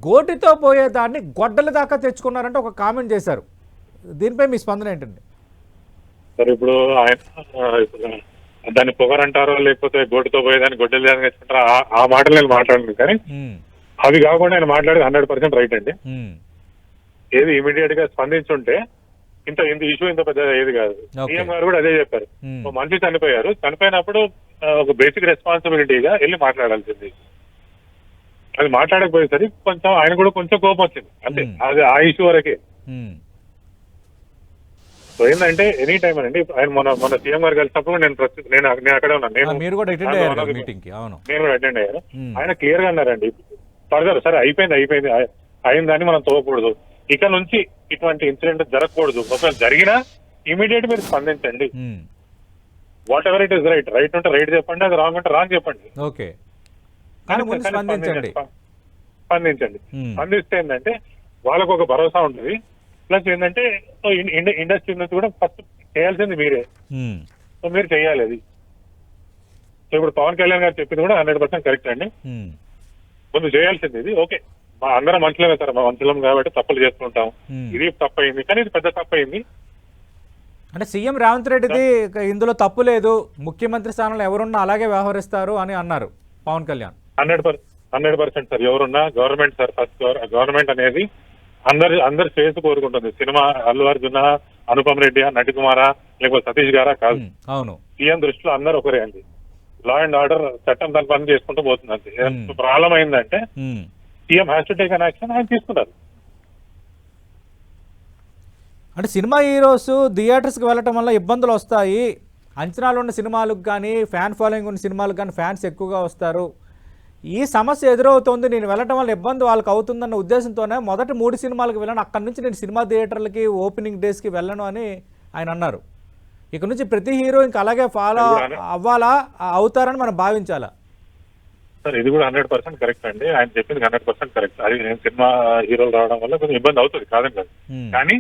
గోటితో పోయేదాన్ని గొడ్డల దాకా తెచ్చుకున్నారంటే ఒక కామెంట్ చేశారు. దీనిపై మీ స్పందన ఏంటండి? సరే, ఇప్పుడు ఆయన దాన్ని పొగరంటారో లేకపోతే గోటితో పోయేదాన్ని గొడ్డలు తెచ్చుకుంటారో ఆ మాటలు నేను మాట్లాడను, కానీ అవి కాకుండా ఆయన మాట్లాడేది 100% రైట్ అండి. ఏది ఇమీడియట్ గా స్పందించుంటే ఇంత ఇష్యూ ఇంత పెద్ద ఏది కాదు. సీఎం గారు కూడా అదే చెప్పారు. మనిషి చనిపోయినప్పుడు ఒక బేసిక్ రెస్పాన్సిబిలిటీగా వెళ్ళి మాట్లాడాల్సింది. అది మాట్లాడకపోయేసరికి కొంచెం ఆయన కూడా కొంచెం కోపం వచ్చింది, అంటే అది ఆ ఇష్యూ వరకే. సో ఏంటంటే ఎనీ టైం అండి, ఆయన మొన్న సీఎం గారు కలిసినప్పుడు నేను అక్కడే ఉన్నాను. నేను కూడా అటెండ్ అయ్యాను. ఆయన క్లియర్ గా అన్నారండి, ఫర్దర్ సరే అయిపోయింది అయిందని మనం తోకూడదు, ఇక నుంచి ఇటువంటి ఇన్సిడెంట్ జరగకూడదు. ఒకవేళ జరిగినా ఇమీడియట్ మీరు స్పందించండి. Whatever it is right ఉంటే రైట్ చెప్పండి, అది రాంగ్ ఉంటే రాంగ్ చెప్పండి. ఓకే, స్పందించండి. స్పందిస్తే ఏంటంటే వాళ్ళకు ఒక భరోసా ఉంటుంది. ప్లస్ ఏంటంటే ఇండస్ట్రీ నుంచి కూడా ఫస్ట్ చేయాల్సింది మీరే. సో మీరు చేయాలి అది. సో ఇప్పుడు పవన్ కళ్యాణ్ గారు చెప్పింది కూడా 100% కరెక్ట్ అండి. ముందు చేయాల్సింది ఇది. ఓకే, మా అందరం మనుషులమే సార్, మా మనుషులం కాబట్టి తప్పులు చేస్తుంటాం. ఇది తప్పు అయింది, కానీ ఇది పెద్ద తప్పు అయింది. అంటే సీఎం రేవంత్ రెడ్డిది ఇందులో తప్పు లేదు, ముఖ్యమంత్రి స్థానంలో ఎవరున్నా అలాగే వ్యవహరిస్తారు అని అన్నారు పవన్ కళ్యాణ్. 100% సార్, ఎవరున్నా గవర్నమెంట్ సార్. ఫస్ట్ గవర్నమెంట్ అనేది అందరు శ్రేయస్సు కోరుకుంటుంది. సినిమా అల్లు అర్జున్, అనుపమ్ రెడ్డి, నటికుమారా లేకపోతే సతీష్ గారా కాదు. అవును, సీఎం దృష్టిలో అందరు ఒకరే అండి. లా అండ్ ఆర్డర్ చట్టం తన పని చేసుకుంటూ పోతుంది అంతే. ప్రాబ్లం అయిందంటే CM has to take an action, ఆయన తీసుకున్నారు. అంటే సినిమా హీరోస్ థియేటర్స్కి వెళ్ళటం వల్ల ఇబ్బందులు వస్తాయి, అంచనాలు ఉన్న సినిమాలకు కానీ ఫ్యాన్ ఫాలోయింగ్ ఉన్న సినిమాలకు కానీ ఫ్యాన్స్ ఎక్కువగా వస్తారు, ఈ సమస్య ఎదురవుతుంది, నేను వెళ్ళటం వల్ల ఇబ్బంది వాళ్ళకి అవుతుందన్న ఉద్దేశంతోనే మొదటి 3 సినిమాలకు వెళ్ళను, అక్కడి నుంచి నేను సినిమా థియేటర్లకి ఓపెనింగ్ డేస్కి వెళ్ళను అని ఆయన అన్నారు. ఇక నుంచి ప్రతి హీరో ఇంకా అలాగే ఫాలో అవుతారని మనం భావించాలా? సార్ ఇది కూడా 100% కరెక్ట్ అండి. ఆయన చెప్పింది 100% కరెక్ట్. అది నేను సినిమా హీరోలు రావడం వల్ల కొంచెం ఇబ్బంది అవుతుంది, కాదని కాదు. కానీ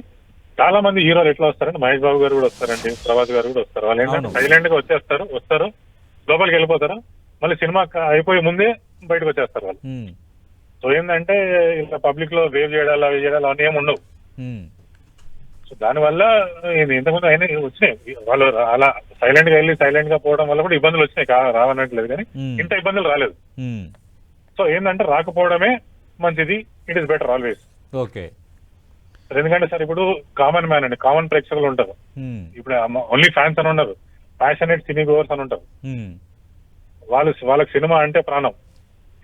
చాలా మంది హీరోలు ఎట్లా వస్తారంటే మహేష్ బాబు గారు కూడా వస్తారండి, ప్రభాస్ గారు కూడా వస్తారు. వాళ్ళు ఏంటంటే సైలెంట్ గా వస్తారు, లోపలికి వెళ్ళిపోతారు, మళ్ళీ సినిమా అయిపోయే ముందే బయటకు వచ్చేస్తారు వాళ్ళు. సో ఏంటంటే ఇలా పబ్లిక్ లో వేవ్ చేయడాలు అవి చేయడాలు అన్నీ ఏమి ఉండవు. సో దానివల్ల ఇంతకుముందు అయినా వచ్చినాయి, వాళ్ళు అలా సైలెంట్ గా వెళ్ళి సైలెంట్ గా పోవడం వల్ల కూడా ఇబ్బందులు వచ్చినాయి, రావనట్లేదు, కానీ ఇంత ఇబ్బందులు రాలేదు. సో ఏంటంటే రాకపోవడమే మంచిది, it is better always. Okay, ఎందుకంటే సార్ ఇప్పుడు కామన్ మ్యాన్ అండి, కామన్ ప్రేక్షకులు ఉంటారు. ఇప్పుడు ఓన్లీ ఫ్యాన్స్ అని ఉండరు, ప్యాషనేట్ సినీ గోవర్స్ అని ఉంటారు. వాళ్ళకి సినిమా అంటే ప్రాణం,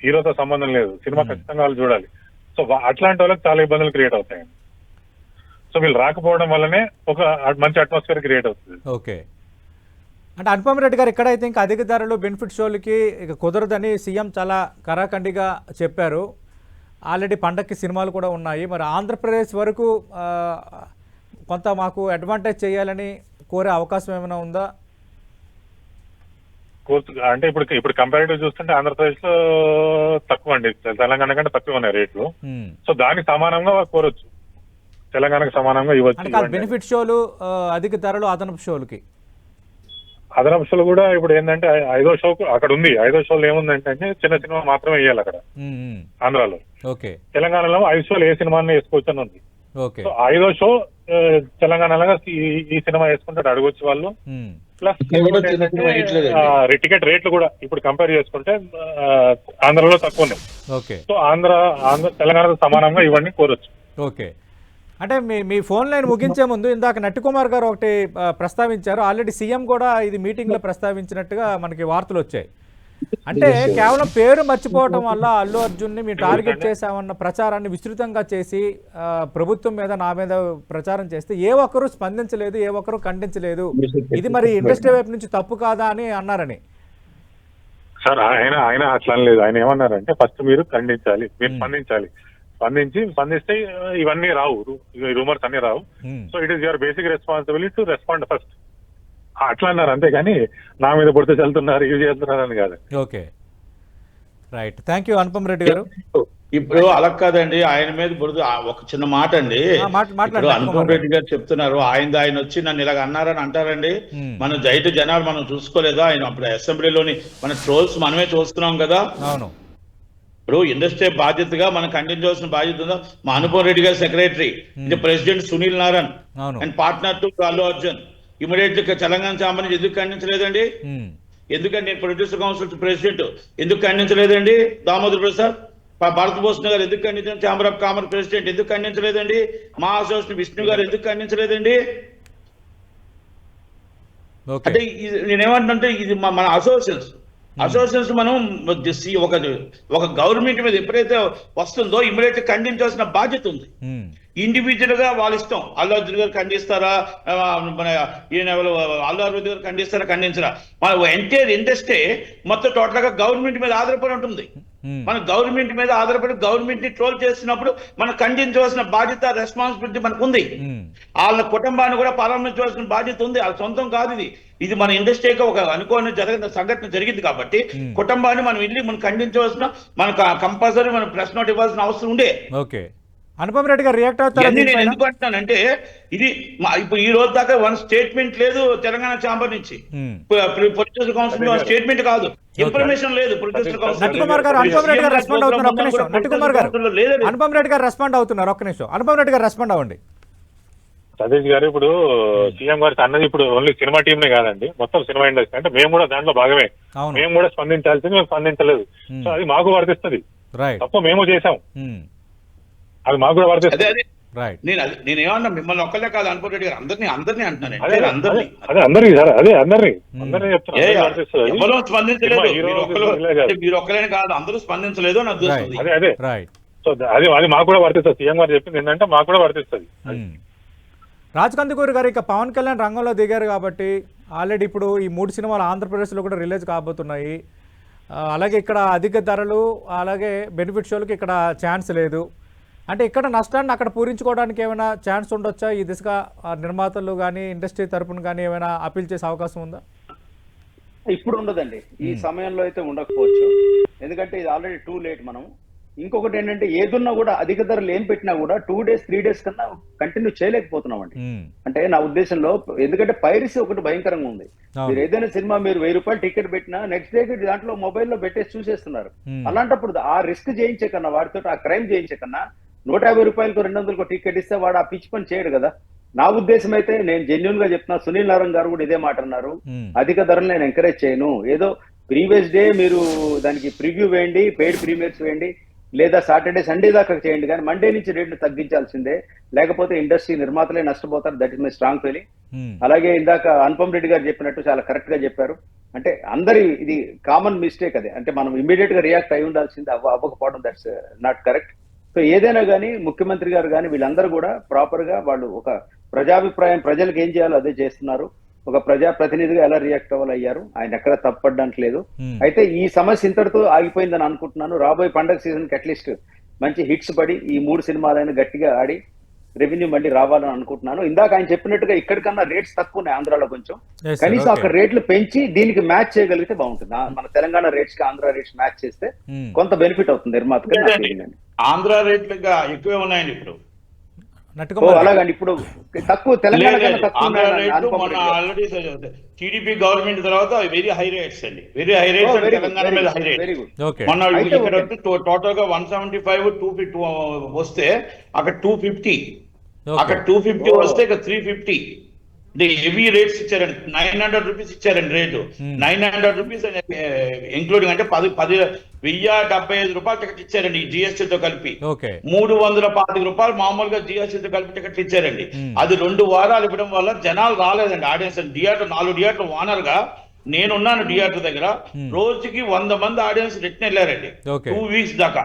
హీరోతో సంబంధం లేదు, సినిమా ఖచ్చితంగా వాళ్ళు చూడాలి. సో అట్లాంటి వాళ్ళకి చాలా ఇబ్బందులు క్రియేట్ అవుతాయండి. సో వీళ్ళు రాకపోవడం వల్లనే ఒక మంచి అట్మాస్ఫియర్ క్రియేట్ అవుతుంది. ఓకే, అంటే అనుపమ్ రెడ్డి గారు ఇక్కడైతే ఇంకా అధిక ధరలు బెనిఫిట్ షోలకి ఇక కుదరదని సీఎం చాలా కరాఖండిగా చెప్పారు. ఆల్రెడీ పండక్కి సినిమాలు కూడా ఉన్నాయి. మరి ఆంధ్రప్రదేశ్ వరకు కొంత మాకు అడ్వాంటేజ్ చేయాలని కోరే అవకాశం ఏమైనా ఉందా? అంటే ఇప్పుడు కంపారిటివ్ చూస్తుంటే ఆంధ్రప్రదేశ్ లో తక్కువ అండి, తెలంగాణ కంటే తక్కువ ఉన్నాయి రేట్లు. సో దానికి సమానంగా కోరొచ్చు, తెలంగాణకు సమానంగా ఇవ్వచ్చు. బెనిఫిట్ షోలు, అధిక ధరలు, అదనపు షోలకి అదనపు షోలు కూడా ఇప్పుడు ఏంటంటే 5వ షోకు అక్కడ ఉంది. 5వ షోలు ఏముందంటే చిన్న సినిమా మాత్రమే వేయాలి అక్కడ ఆంధ్రాలో. ఓకే, తెలంగాణలో 5 షోలు ఏ సినిమాని వేసుకోవచ్చు అని ఉంది. ఓకే, సో 5వ షో తెలంగాణలో ఈ సినిమా వేసుకుంటే అడగొచ్చు వాళ్ళు. ప్లస్ ఇక్కడ కూడా చిన్న చిన్న వేయట్లేదండి. టికెట్ రేట్లు కూడా ఇప్పుడు కంపేర్ చేసుకుంటే ఆంధ్రలో తక్కువ ఉన్నాయి. ఓకే సో ఆంధ్ర తెలంగాణతో సమానంగా ఇవన్నీ కోరొచ్చు. ఓకే అంటే మీ ఫోన్ లైన్ ముగించే ముందు ఇందాక నట్టికుమార్ గారు ఒకటి ప్రస్తావించారు. ఆల్రెడీ సీఎం కూడా ఇది మీటింగ్లో ప్రస్తావించినట్టుగా మనకి వార్తలు వచ్చాయి. అంటే కేవలం పేరు మర్చిపోవడం వల్ల అల్లు అర్జున్ని మేము టార్గెట్ చేశామన్న ప్రచారాన్ని విస్తృతంగా చేసి ప్రభుత్వం మీద నా మీద ప్రచారం చేస్తే ఏ ఒక్కరూ స్పందించలేదు, ఏ ఒక్కరూ ఖండించలేదు. ఇది మరి ఇండస్ట్రీ వైపు నుంచి తప్పు కాదా అని అన్నారని. సార్ ఆయన అట్లా లేదు. ఆయన ఏమన్నారంటే ఫస్ట్ మీరు ఖండించాలి, మీరు స్పందిస్తే ఇవన్నీ రావు, రూమర్స్ అన్ని రావు. So it is your basic responsibility to respond first అట్లా అన్నారు. అంతేగాని నా మీద పొడితే చల్లుతున్నారు, ఇవి చేస్తున్నారు అని కాదు. Okay right, thank you Anupam Reddy గారు. ఇప్పుడు అలా కాదండి, ఆయన మీద బురద. ఒక చిన్న మాట అండి, అనుపమ్ రెడ్డి గారు చెప్తున్నారు ఆయన వచ్చి నన్ను ఇలాగ అన్నారని అంటారండి. మనం జైటు జనాలు మనం చూసుకోలేదా? ఆయన అప్పుడు అసెంబ్లీలోని మన ట్రోల్స్ మనమే చూస్తున్నాం కదా. అవును, ఇప్పుడు ఇండస్ట్రీ బాధ్యతగా మనం ఖండించవలసిన బాధ్యత ఉందా? మా అనుపమ్ రెడ్డి గారు సెక్రటరీ, ఇది president Sunil Narayan and partner to Allu Arjun. Immediately Telangana chamber నుంచి ఎందుకు ఖండించలేదండి? ఎందుకంటే ప్రొడ్యూసర్ కౌన్సిల్ ప్రెసిడెంట్ ఎందుకు ఖండించలేదండి? దామోదర్ ప్రసాద్ భారతభూషణ్ గారు ఎందుకు ఖండించారు? ఛాంబర్ ఆఫ్ కామర్స్ ప్రెసిడెంట్ ఎందుకు ఖండించలేదండి? మా అసోసియేషన్ విష్ణు గారు ఎందుకు ఖండించలేదండి? అంటే నేనేమంటే ఇది మన అసోసియేషన్స్ మనం ఒక గవర్నమెంట్ మీద ఎప్పుడైతే వస్తుందో ఇమీడియట్ ఖండించాల్సిన బాధ్యత ఉంది. ఇండివిజువల్ గా వాళ్ళ ఇష్టం. అల్లు అర్జున్ గారు ఖండిస్తారా, మన అల్లు అరవింద్ గారు ఖండించరా? మన ఎంటైర్ ఇండస్ట్రీ మొత్తం టోటల్ గా గవర్నమెంట్ మీద ఆధారపడి ఉంటుంది. మన గవర్నమెంట్ మీద ఆధారపడి గవర్నమెంట్ ని ట్రోల్ చేస్తున్నప్పుడు మనం ఖండించవలసిన బాధ్యత, రెస్పాన్సిబిలిటీ మనకు ఉంది. వాళ్ళ కుటుంబాన్ని కూడా పరామర్శించవలసిన బాధ్యత ఉంది. వాళ్ళ సొంతం కాదు ఇది మన ఇండస్ట్రీకి ఒక అనుకోని జరిగిన సంఘటన జరిగింది కాబట్టి కుటుంబాన్ని మనం ఖండించవలసిన, మనకు కంపల్సరీ మనం ప్రెస్ నోట్ ఇవ్వాల్సిన అవసరం ఉండే. ఓకే, అనుపమ్ రెడ్డి గారు రియాక్ట్ అవుతారు. నేను ఎందుకు అంటున్నానంటే ఇది ఇప్పుడు ఈ రోజు దాకా వన్ స్టేట్మెంట్ లేదు తెలంగాణ ఛాంబర్ నుంచి. ప్రొడ్యూసర్ కౌన్సిల్ స్టేట్మెంట్ కాదు, ఇన్ఫర్మేషన్ లేదు. ప్రొడ్యూసర్ కౌన్సిల్ నట్టికుమార్ గారు అనుపమ్ రెడ్డి గారు రెస్పాండ్ అవుతున్నారు. ఒక్క నిమిషం నట్టికుమార్ గారు, అనుపమ్ రెడ్డి గారు రెస్పాండ్ అవుతున్నారు. ఒక్క నిమిషం అనుపమ్ రెడ్డి గారు రెస్పాండ్ అవ్వండి. సతీష్ గారు, ఇప్పుడు సీఎం గారు అన్నది ఇప్పుడు ఓన్లీ సినిమా టీమ్ నే కాదండి, మొత్తం సినిమా ఇండస్ట్రీ. అంటే మేము కూడా దాంట్లో భాగమే. మేము కూడా స్పందించాల్సింది, మేము స్పందించలేదు. సో అది మాకు వర్తిస్తుంది. తప్ప మేము చేసాం, అది మాకు కూడా వర్తిస్తుంది. నేను ఏమన్నా మిమ్మల్ని ఒక్కలే కాదు, అనుపమ్ రెడ్డి గారు అందరినీ అంటున్నాను. అదే అందరికీ సార్, అందరినీ చెప్తున్నారు. ఎవరో స్పందించలేదు, మీరు ఒక్కలేని కాదు, అందరూ స్పందించలేదు అని అర్థం. అదే సో అది మాకు కూడా వర్తిస్తుంది. సీఎం గారు చెప్పింది ఏంటంటే మాకు కూడా వర్తిస్తుంది. రాజ్ కందుకూరి గారు, ఇక పవన్ కళ్యాణ్ రంగంలో దిగారు కాబట్టి ఆల్రెడీ ఇప్పుడు ఈ 3 సినిమాలు ఆంధ్రప్రదేశ్లో కూడా రిలీజ్ కాబోతున్నాయి. అలాగే ఇక్కడ అధిక ధరలు, అలాగే బెనిఫిట్ షోలకి ఇక్కడ ఛాన్స్ లేదు. అంటే ఇక్కడ నష్టాన్ని అక్కడ పూరించుకోవడానికి ఏమైనా ఛాన్స్ ఉండొచ్చా? ఈ దిశగా నిర్మాతలు కానీ ఇండస్ట్రీ తరపున కానీ ఏమైనా అపీల్ చేసే అవకాశం ఉందా? ఇప్పుడు ఉండదండి, ఈ సమయంలో అయితే ఉండకపోవచ్చు. ఎందుకంటే ఇది ఆల్రెడీ టూ లేట్. మనం ఇంకొకటి ఏంటంటే ఏదున్నా కూడా అధిక ధరలు ఏం పెట్టినా కూడా 2 days 3 days కన్నా కంటిన్యూ చేయలేకపోతున్నాం అండి. అంటే నా ఉద్దేశంలో, ఎందుకంటే పైరసీ ఒకటి భయంకరంగా ఉంది. మీరు ఏదైనా సినిమా మీరు 1000 రూపాయలు టికెట్ పెట్టినా నెక్స్ట్ డే దాంట్లో మొబైల్లో పెట్టేసి చూసేస్తున్నారు. అలాంటప్పుడు ఆ రిస్క్ చేయించే కన్నా, వాడితో ఆ క్రైమ్ చేయించే కన్నా 150 రూపాయలకు 200కు టికెట్ ఇస్తే వాడు ఆ పిచ్చి పని చేయడు కదా. నా ఉద్దేశం అయితే, నేను జెన్యున్ గా చెప్తున్నా, సునీల్ నారాయణ్ గారు కూడా ఇదే మాట అన్నారు. అధిక ధరలు నేను ఎంకరేజ్ చేయను. ఏదో ప్రీవియస్ డే మీరు దానికి ప్రివ్యూ వేయండి, పెయిడ్ ప్రీమియర్స్ వేయండి, లేదా సాటర్డే సండే దాకా చేయండి, కానీ మండే నుంచి రేట్లు తగ్గించాల్సిందే. లేకపోతే ఇండస్ట్రీ నిర్మాతలే నష్టపోతారు. That is my strong feeling. అలాగే ఇందాక అనుపమ్ రెడ్డి గారు చెప్పినట్టు చాలా కరెక్ట్ గా చెప్పారు. అంటే అందరి ఇది కామన్ మిస్టేక్ అది. అంటే మనం ఇమీడియట్ గా రియాక్ట్ అయి ఉండాల్సింది, అవ్వకపోవడం దట్స్ నాట్ కరెక్ట్. సో ఏదైనా కానీ ముఖ్యమంత్రి గారు కానీ వీళ్ళందరూ కూడా ప్రాపర్ గా వాళ్ళు ఒక ప్రజాభిప్రాయం, ప్రజలకు ఏం చేయాలో అదే చేస్తున్నారు. ఒక ప్రజా ప్రతినిధిగా ఎలా రియాక్ట్ అయ్యారు, ఆయన ఎక్కడ తప్పడానికి లేదు. అయితే ఈ సమస్య ఇంతటితో ఆగిపోయిందని అనుకుంటున్నాను. రాబోయే పండగ సీజన్ కి అట్లీస్ట్ మంచి హిట్స్ పడి ఈ 3 సినిమాలైనా గట్టిగా ఆడి రెవెన్యూ మళ్ళీ రావాలని అనుకుంటున్నాను. ఇందాక ఆయన చెప్పినట్టుగా ఇక్కడికన్నా రేట్స్ తక్కువ ఉన్నాయి ఆంధ్రాలో, కొంచెం కనీసం అక్కడ రేట్లు పెంచి దీనికి మ్యాచ్ చేయగలిగితే బాగుంటుంది. మన తెలంగాణ రేట్స్ కి ఆంధ్ర రేట్స్ మ్యాచ్ చేస్తే కొంత బెనిఫిట్ అవుతుంది నిర్మాతకి. ఆంధ్ర రేట్లు ఎక్కువే ఉన్నాయండి ఇప్పుడు. అలాగండి, ఇప్పుడు తక్కువ తెలంగాణ ఆల్రెడీ టీడీపీ గవర్నమెంట్ తర్వాత వెరీ హై రేట్స్ అండి, వెరీ హై రేట్స్. తెలంగాణ మీద హై రేట్స్. మొన్న ఇక్కడ టోటల్ గా 175, 250 వస్తే అక్కడ 250, అక్కడ 250 వస్తే ఇక 350. హెవీ రేట్స్ ఇచ్చారండి. 900 రూపీస్ ఇచ్చారండి రేటు. 900 రూపీస్ ఇంక్లూడింగ్ అంటే 1,075 రూపాయలు టికెట్ ఇచ్చారండి జిఎస్టీతో కలిపి. 325 రూపాయలు మామూలుగా జిఎస్టీతో కలిపి టికెట్లు ఇచ్చారండి. అది 2 వారాలు ఇవ్వడం వల్ల జనాలు రాలేదండి. ఆడియన్స్ థియేటర్ 4 థియేటర్ ఓనర్ గా నేనున్నాను థియేటర్ దగ్గర. రోజుకి 100 మంది ఆడియన్స్ రిటర్న్ వెళ్ళారండి 2 వీక్స్ దాకా.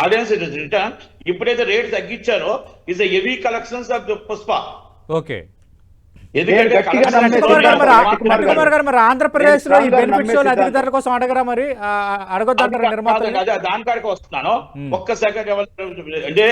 Audience return. ఇప్పుడైతే రేట్ తగ్గించారో is a heavy collections of Pushpa. ఎందుకంటే ఆంధ్రప్రదేశ్ లో ఈ బెనిఫిట్స్ అధిక ధరల కోసం అడగరా మరి అడగొద్దంటారు నిర్మాతలు? దానికాడికి వస్తున్నాను. ఒక్క సెకండ్. అంటే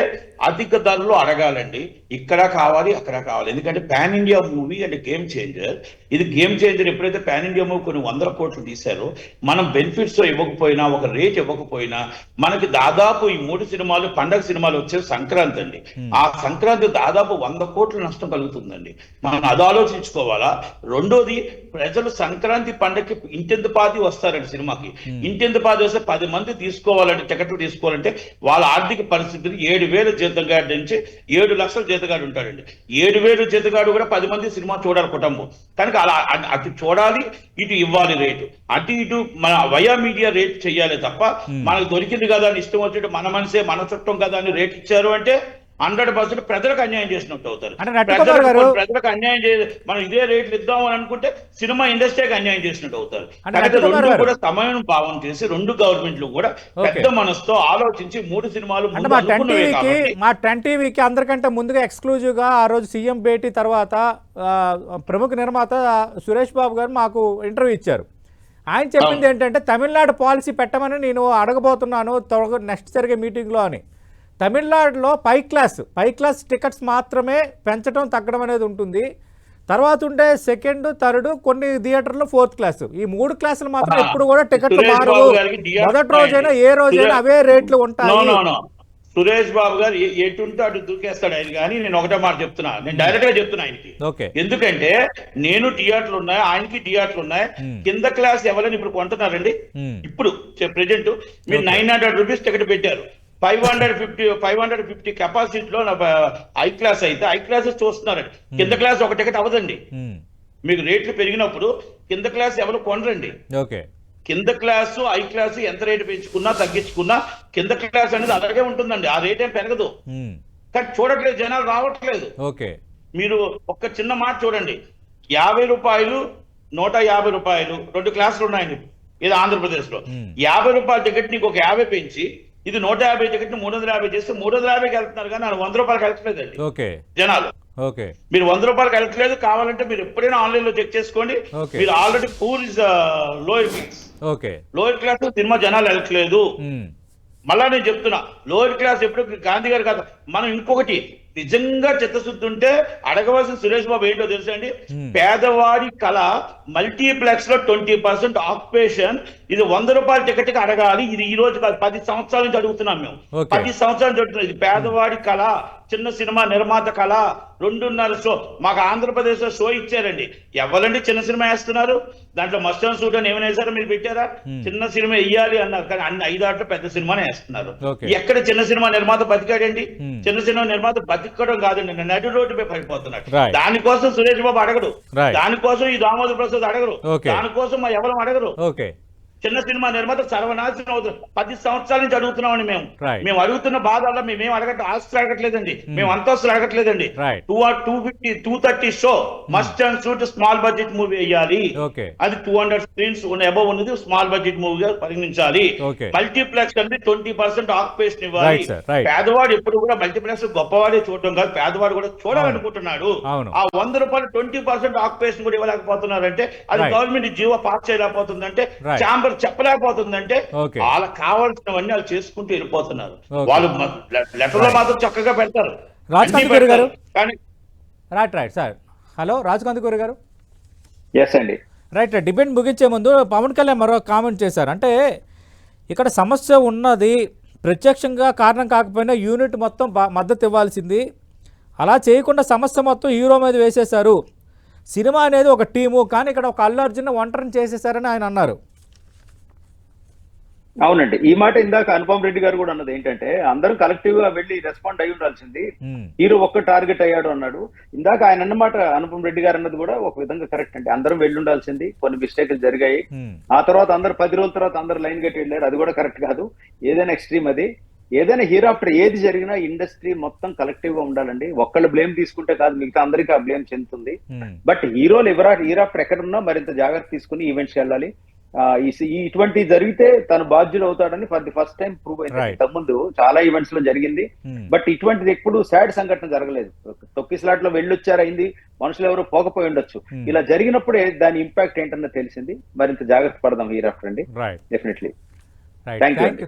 అధిక ధరలు అడగాలండి. ఇక్కడ కావాలి అక్కడ కావాలి. ఎందుకంటే pan India movie and game changer. ఇది గేమ్ చేంజర్. ఎప్పుడైతే పాన్ ఇండియా మూవీ కొన్ని 100 కోట్లు తీశారో మనం బెనిఫిట్స్ ఇవ్వకపోయినా ఒక రేట్ ఇవ్వకపోయినా మనకి దాదాపు ఈ 3 సినిమాలు పండగ సినిమాలు వచ్చే సంక్రాంతి అండి. ఆ సంక్రాంతి దాదాపు 100 కోట్ల నష్టం కలుగుతుందండి. మనం అది ఆలోచించుకోవాలా. రెండోది ప్రజలు సంక్రాంతి పండగకి ఇంటెంత పాది వస్తారండి సినిమాకి. ఇంటెంత పాది వస్తే 10 మంది తీసుకోవాలంటే టికెట్లు తీసుకోవాలంటే వాళ్ళ ఆర్థిక పరిస్థితులు 7,000 జీతగాడి నుంచి 7 లక్షల జీతగాడు ఉంటాడండి. 7,000 జీతగాడు కూడా 10 మంది సినిమా చూడాలి కుటుంబం. కనుక అలా అటు చూడాలి, ఇటు ఇవ్వాలి రేటు. అటు ఇటు మన వయా మీడియా రేట్ చెయ్యాలి తప్ప మనకు దొరికింది కదా అని ఇష్టం వచ్చేట్టు మన మనసే మన చుట్టం కదా అని రేట్ ఇచ్చారు అంటే 100% ప్రజలకు అన్యాయం చేసినట్టు అవుతారు. ప్రజలకు అన్యాయం మనం ఇదే రేట్లు ఇద్దాం అని అనుకుంటే సినిమా ఇండస్ట్రీకి అన్యాయం చేసినట్టు అవుతారు. రెండు కూడా సమయం భావం చేసి 2 గవర్నమెంట్లు కూడా పెద్ద మనసుతో ఆలోచించి 3 సినిమాలు మా 10 టీవీకి అందరికంటే ముందుగా ఎక్స్క్లూజివ్ గా ఆ రోజు సీఎం భేటీ తర్వాత ప్రముఖ నిర్మాత సురేష్ బాబు గారు మాకు ఇంటర్వ్యూ ఇచ్చారు. ఆయన చెప్పింది ఏంటంటే తమిళనాడు పాలసీ పెట్టమని నేను అడగబోతున్నాను నెక్స్ట్ జరిగే మీటింగ్ లో అని. తమిళనాడులో పై క్లాస్ టికెట్స్ మాత్రమే పెంచడం తగ్గడం అనేది ఉంటుంది. తర్వాత ఉండే సెకండ్ థర్డ్ కొన్ని థియేటర్లో 4th క్లాస్. ఈ 3 క్లాసులు మాత్రం ఎప్పుడు కూడా టికెట్లు మారవు. మొదటి రోజైనా ఏ రోజైనా అవే రేట్లు ఉంటాయి. సురేష్ బాబు గారు ఎటుంటే అటు దూకేస్తాడు ఆయన. కానీ నేను ఒకటే మాట చెప్తున్నా, నేను డైరెక్ట్ గా చెప్తున్నా ఆయనకి. ఎందుకంటే నేను థియేటర్లు ఉన్నాయి, ఆయనకి థియేటర్లు ఉన్నాయి. కింద క్లాస్ ఎవరైనా ఇప్పుడు కొంటున్నారండి. ఇప్పుడు ప్రెజెంట్ మీరు 900 రూపీస్ టికెట్ పెట్టారు. 550 కెపాసిటీలో ఐ క్లాస్ అయితే ఐ క్లాసెస్ చూస్తున్నారండి. కింద క్లాస్ ఒక టికెట్ అవ్వదండి. మీకు రేట్లు పెరిగినప్పుడు కింద క్లాస్ ఎవరు కొనరండి. కింద క్లాసు ఐ క్లాసు ఎంత రేటు పెంచుకున్నా తగ్గించుకున్నా కింద క్లాస్ అనేది అలాగే ఉంటుందండి. ఆ రేట్ ఏం పెరగదు. కానీ చూడట్లేదు, జనాలు రావట్లేదు. మీరు ఒక్క చిన్న మాట చూడండి. 50 రూపాయలు 150 రూపాయలు 2 క్లాసులు ఉన్నాయండి ఇది ఆంధ్రప్రదేశ్ లో. 50 రూపాయల టికెట్ నీకు ఒక 50 పెంచి ఇది 150 టికెట్ 350 చేస్తే 350కి వెళ్తున్నారు కానీ 100 రూపాయలకి వెళ్తలేదండి జనాలు. మీరు 100 రూపాయలకి వెళ్ళట్లేదు. కావాలంటే మీరు ఎప్పుడైనా ఆన్లైన్ లో చెక్ చేసుకోండి. మీరు already poor is lower class cinema జనాలు వెళ్ళట్లేదు. మళ్ళా నేను చెప్తున్నా, లోయర్ క్లాస్ ఎప్పుడు గాంధీ గారు కాదు. మనం ఇంకొకటి నిజంగా చిత్తశుద్ధి ఉంటే అడగవలసిన సురేష్ బాబు ఏంటో తెలుసా అండి? పేదవాడి కళ మల్టీప్లెక్స్ లో 20% ఆక్యుపేషన్. ఇది 100 రూపాయల టికెట్ కి అడగాలి. ఇది ఈ రోజు కాదు, 10 సంవత్సరాల నుంచి అడుగుతున్నాం మేము. 10 సంవత్సరాల నుంచి అడుగుతున్నాం. ఇది పేదవాడి కళ, చిన్న సినిమా నిర్మాత కళ. 2.5 షో మాకు ఆంధ్రప్రదేశ్ లో షో ఇచ్చారండి. ఎవరండి చిన్న సినిమా వేస్తున్నారు? దాంట్లో మస్టర్న్ సూట్ అని ఏమైనా వేసారో మీరు పెట్టారా? చిన్న సినిమా వేయాలి అన్నారు కానీ అన్ని 5 ఆటలు పెద్ద సినిమానే వేస్తున్నారు. ఎక్కడ చిన్న సినిమా నిర్మాత బతికాడండి? చిన్న సినిమా నిర్మాత బతికడం కాదండి, నడి రోడ్డుపై పడిపోతున్నాడు. దానికోసం సురేష్ బాబు అడగడు, దానికోసం ఈ దామోదర్ ప్రసాద్ అడగరు, దానికోసం మా ఎవరు అడగరు. చిన్న సినిమా నిర్మాత సర్వనాశనం అవుతుంది. 10 సంవత్సరాల నుంచి అడుగుతున్నామని మేము అడుగుతున్న బాధల్లో మేమేం ఆస్తులు అడగట్లేదండి, మేము అంతస్తులు అడగట్లేదండి. 230 show must and shoot small budget movie వేయాలి. అది 200 స్క్రీన్స్ అబౌవ్ ఉన్నది స్మాల్ బడ్జెట్ మూవీగా పరిగణించాలి. మల్టీప్లెక్స్ అంటే 20% ఆక్యుపేషన్ ఇవ్వాలి. పేదవాడు ఎప్పుడు కూడా మల్టీప్లెక్స్ గొప్పవాడే చూడటం కాదు, పేదవాడు కూడా చూడాలనుకుంటున్నాడు. ఆ 100 రూపాయలు 20% ఆక్యుపేషన్ కూడా ఇవ్వలేకపోతున్నారంటే అది గవర్నమెంట్ జీవో పాస్ చేయలేకపోతుందంటే, ఛాంబర్ చెప్పలేకపోతుందంటే వాళ్ళకి కావాల్సినవన్నీ వాళ్ళు చేసుకుంటూ వెళ్ళిపోతున్నారు. వాళ్ళు లెటర్లో మాత్రం చక్కగా పెడతారు. హలో రాజకాంత్ గారు. రైట్. డిబేట్ ముగించే ముందు పవన్ కళ్యాణ్ మరో కామెంట్ చేశారు. అంటే ఇక్కడ సమస్య ఉన్నది, ప్రత్యక్షంగా కారణం కాకపోయినా యూనిట్ మొత్తం మద్దతు ఇవ్వాల్సింది. అలా చేయకుండా సమస్య మొత్తం హీరో మీద వేసేశారు. సినిమా అనేది ఒక టీము, కానీ ఇక్కడ ఒక అల్లు అర్జున్ ఒంటరిని చేసేశారని ఆయన అన్నారు. అవునండి, ఈ మాట ఇందాక అనుపమ్ రెడ్డి గారు కూడా అన్నది ఏంటంటే అందరం కలెక్టివ్ గా వెళ్ళి రెస్పాండ్ అయి ఉండాల్సింది, హీరో ఒక్క టార్గెట్ అయ్యాడు అన్నాడు. ఇందాక ఆయన అన్నమాట అనుపమ్ రెడ్డి గారు అన్నది కూడా ఒక విధంగా కరెక్ట్ అండి. అందరం వెళ్ళి ఉండాల్సింది, కొన్ని మిస్టేక్లు జరిగాయి. ఆ తర్వాత అందరు 10 రోజుల తర్వాత అందరు లైన్ కట్టి వెళ్ళారు, అది కూడా కరెక్ట్ కాదు. ఏదైనా ఎక్స్ట్రీమ్ అది. ఏదైనా హీరో ఆఫ్టర్ ఏది జరిగినా ఇండస్ట్రీ మొత్తం కలెక్టివ్ గా ఉండాలండి. ఒక్కళ్ళు బ్లేమ్ తీసుకుంటే కాదు, మిగతా అందరికీ ఆ బ్లేమ్ చెందుతుంది. బట్ హీరోలు హీరో ఆఫ్టర్ ఎక్కడున్నా మరింత జాగ్రత్త తీసుకుని ఈవెంట్స్కి వెళ్ళాలి. ఇటువంటి జరిగితే తను బాధ్యుడు అవుతాడని for the first time prove అయింది. ఇంతకుముందు చాలా ఈవెంట్స్ లో జరిగింది, బట్ ఇటువంటిది ఎప్పుడు సాడ్ సంఘటన జరగలేదు. తొక్కిసలాట్ లో వెళ్ళొచ్చారు అయింది, మనుషులు ఎవరు పోకపోయి ఉండొచ్చు. ఇలా జరిగినప్పుడే దాని ఇంపాక్ట్ ఏంటన్న తెలిసింది. మరింత జాగ్రత్త పడదాం హీరో ఆఫ్టర్ అండి, definitely.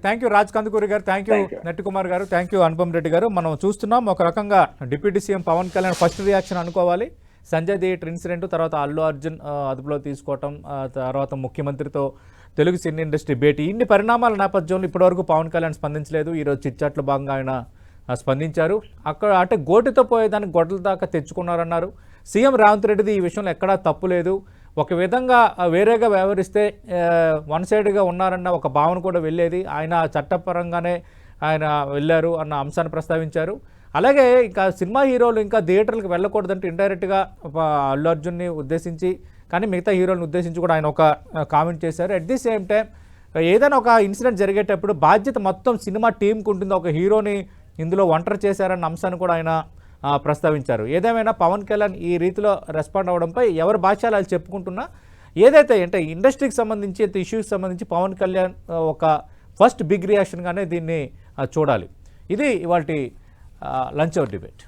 Thank you Raj Kandukuri గారు, థ్యాంక్ యూ నట్టి కుమార్ గారు, థ్యాంక్ యూ అనుపమ్ రెడ్డి గారు. మనం చూస్తున్నాం ఒక రకంగా deputy CM Pawan Kalyan first reaction అనుకోవాలి. సంజయ్ థియేటర్ ఇన్సిడెంట్ తర్వాత అల్లు అర్జున్ అదుపులో తీసుకోవటం, తర్వాత ముఖ్యమంత్రితో తెలుగు సినీ ఇండస్ట్రీ భేటీ, ఇన్ని పరిణామాల నేపథ్యంలో ఇప్పటివరకు పవన్ కళ్యాణ్ స్పందించలేదు. ఈరోజు చిట్చాట్లో భాగంగా ఆయన స్పందించారు. అక్కడ అంటే గోటితో పోయేదానికి గొడ్డల దాకా తెచ్చుకున్నారన్నారు. సీఎం రేవంత్ రెడ్డిది ఈ విషయంలో ఎక్కడా తప్పు లేదు. ఒక విధంగా వేరేగా వ్యవహరిస్తే వన్ సైడ్గా ఉన్నారన్న ఒక భావన కూడా వెళ్ళేది. ఆయన చట్టపరంగానే ఆయన వెళ్ళారు అన్న అంశాన్ని ప్రస్తావించారు. అలాగే ఇంకా సినిమా హీరోలు ఇంకా థియేటర్లకు వెళ్ళకూడదంటే ఇండైరెక్ట్గా అల్లు అర్జున్ని ఉద్దేశించి కానీ మిగతా హీరోలను ఉద్దేశించి కూడా ఆయన ఒక కామెంట్ చేశారు. అట్ ది సేమ్ టైం ఏదైనా ఒక ఇన్సిడెంట్ జరిగేటప్పుడు బాధ్యత మొత్తం సినిమా టీంకి ఉంటుంది, ఒక హీరోని ఇందులో ఒంటరి చేశారన్న అంశాన్ని కూడా ఆయన ప్రస్తావించారు. ఏదేమైనా పవన్ కళ్యాణ్ ఈ రీతిలో రెస్పాండ్ అవ్వడంపై ఎవరి భాష్యాలు వాళ్ళు చెప్పుకుంటున్నా ఏదైతే అంటే ఇండస్ట్రీకి సంబంధించి ఇష్యూకి సంబంధించి పవన్ కళ్యాణ్ ఒక ఫస్ట్ బిగ్ రియాక్షన్గానే దీన్ని చూడాలి. ఇది ఇవాల్టి లంచ్ అవర్ డిబేట్.